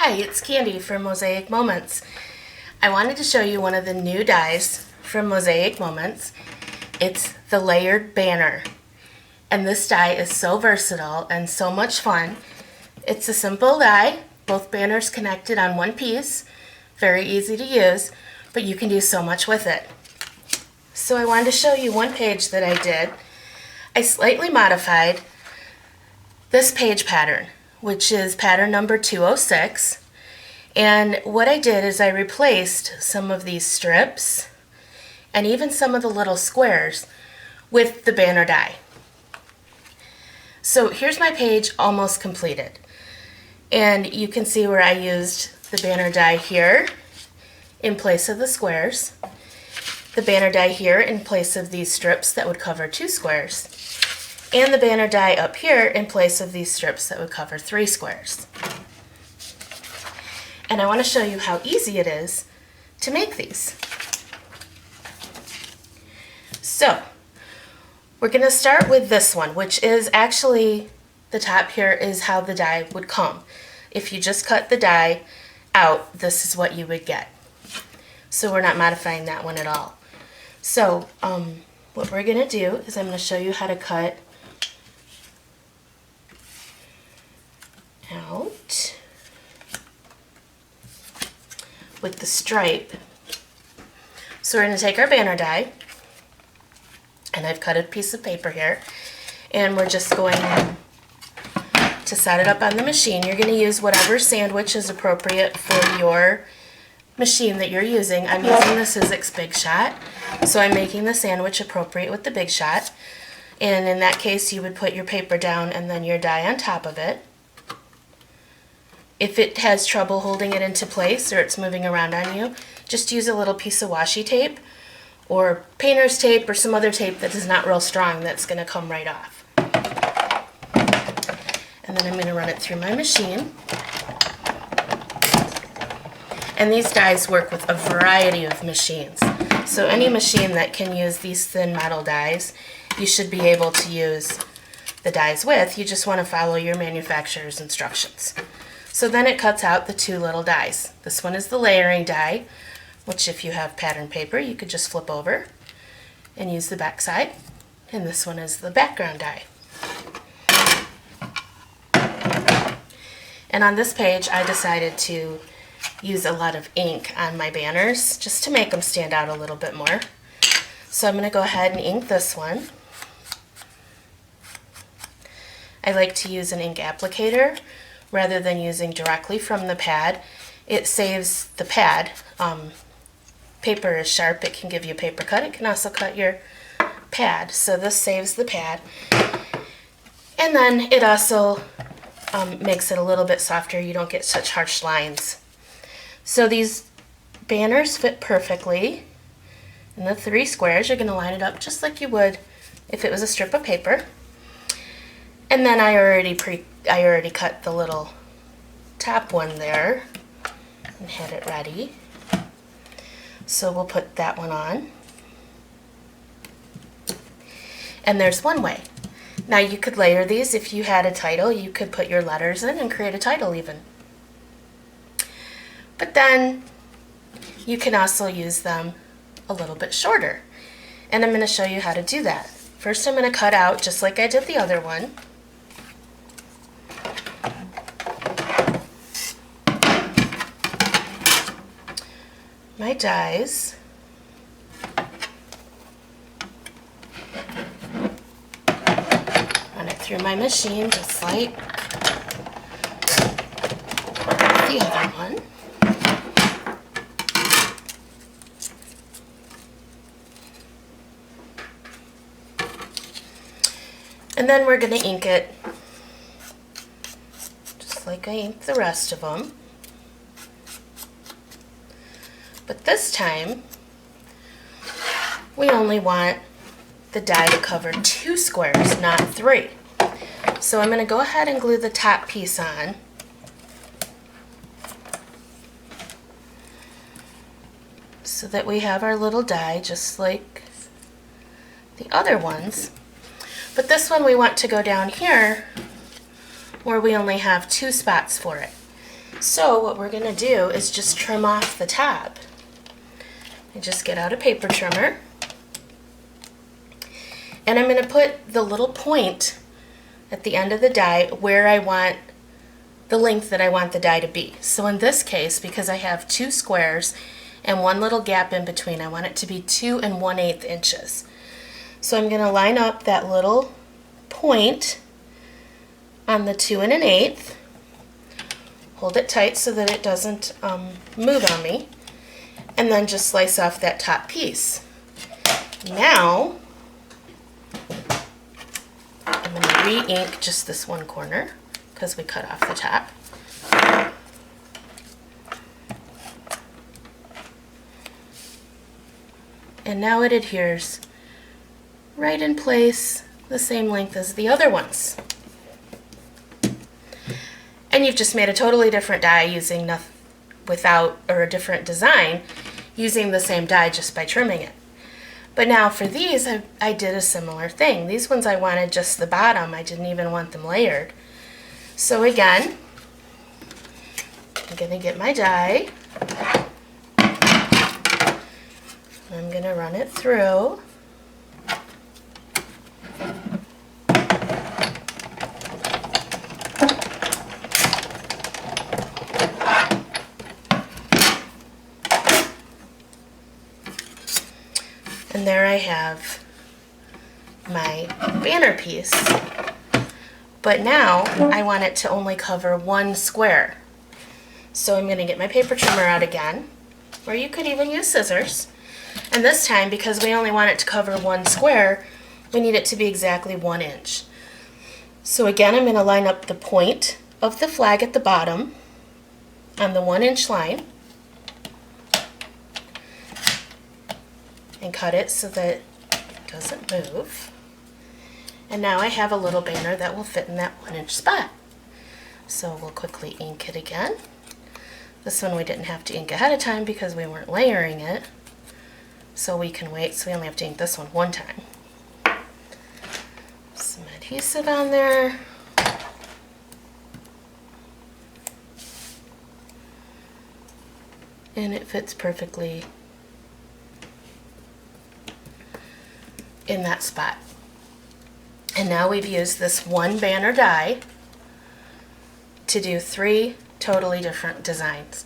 Hi, it's Candy from Mosaic Moments. I wanted to show you one of the new dies from Mosaic Moments. It's the layered banner. And this die is so versatile and so much fun. It's a simple die, both banners connected on one piece, very easy to use, but you can do so much with it. So I wanted to show you one page that I did. I slightly modified this page pattern, which is pattern number 206. And what I did is I replaced some of these strips and even some of the little squares with the banner die. So here's my page almost completed. And you can see where I used the banner die here in place of the squares, the banner die here in place of these strips that would cover 2 squares, and the banner die up here in place of these strips that would cover 3 squares. And I want to show you how easy it is to make these. So, we're going to start with this one, which is actually, the top here is how the die would come. If you just cut the die out, this is what you would get. So we're not modifying that one at all. So, what we're going to do is I'm going to show you how to cut out with the stripe. So we're going to take our banner die, and I've cut a piece of paper here, and we're just going to set it up on the machine. You're going to use whatever sandwich is appropriate for your machine that you're using. I'm using the Sizzix Big Shot, so I'm making the sandwich appropriate with the Big Shot. And in that case, you would put your paper down and then your die on top of it. If it has trouble holding it into place or it's moving around on you, just use a little piece of washi tape or painter's tape or some other tape that is not real strong that's going to come right off. And then I'm going to run it through my machine. And these dies work with a variety of machines. So any machine that can use these thin metal dies, you should be able to use the dies with. You just want to follow your manufacturer's instructions. So then it cuts out the 2 little dies. This one is the layering die, which if you have pattern paper, you could just flip over and use the back side. And this one is the background die. And on this page, I decided to use a lot of ink on my banners just to make them stand out a little bit more. So I'm going to go ahead and ink this one. I like to use an ink applicator rather than using directly from the pad. It saves the pad. Paper is sharp, it can give you a paper cut. It can also cut your pad, so this saves the pad. And then it also makes it a little bit softer. You don't get such harsh lines. So these banners fit perfectly in the 3 squares. You're going to line it up just like you would if it was a strip of paper. And then I already cut the little top one there and had it ready. So we'll put that one on. And there's one way. Now you could layer these. If you had a title, you could put your letters in and create a title even. But then you can also use them a little bit shorter. And I'm going to show you how to do that. First I'm going to cut out just like I did the other one. My dies. Run it through my machine just like the other one. And then we're going to ink it just like I inked the rest of them. But this time, we only want the die to cover 2 squares, not 3. So I'm going to go ahead and glue the top piece on. So that we have our little die just like the other ones. But this one we want to go down here where we only have 2 spots for it. So what we're gonna do is just trim off the top. I just get out a paper trimmer, and I'm gonna put the little point at the end of the die where I want the length that I want the die to be. So in this case, because I have 2 squares and 1 little gap in between, I want it to be 2 1/8 inches. So I'm going to line up that little point on the 2 1/8, hold it tight so that it doesn't move on me, and then just slice off that top piece. Now I'm going to re-ink just this one corner because we cut off the top. And now it adheres right in place, the same length as the other ones. And you've just made a totally different die using nothing or a different design using the same die just by trimming it. But now for these, I did a similar thing. These ones I wanted just the bottom. I didn't even want them layered. So again, I'm going to get my die. I'm going to run it through. And there I have my banner piece. But now I want it to only cover 1 square. So I'm going to get my paper trimmer out again, or you could even use scissors. And this time, because we only want it to cover 1 square, we need it to be exactly 1 inch. So again, I'm going to line up the point of the flag at the bottom on the 1 inch line and cut it so that it doesn't move. And now I have a little banner that will fit in that 1 inch spot. So we'll quickly ink it again. This one we didn't have to ink ahead of time because we weren't layering it. So we can wait, so we only have to ink this one time. Some adhesive on there. And it fits perfectly in that spot. And now we've used this one banner die to do 3 totally different designs.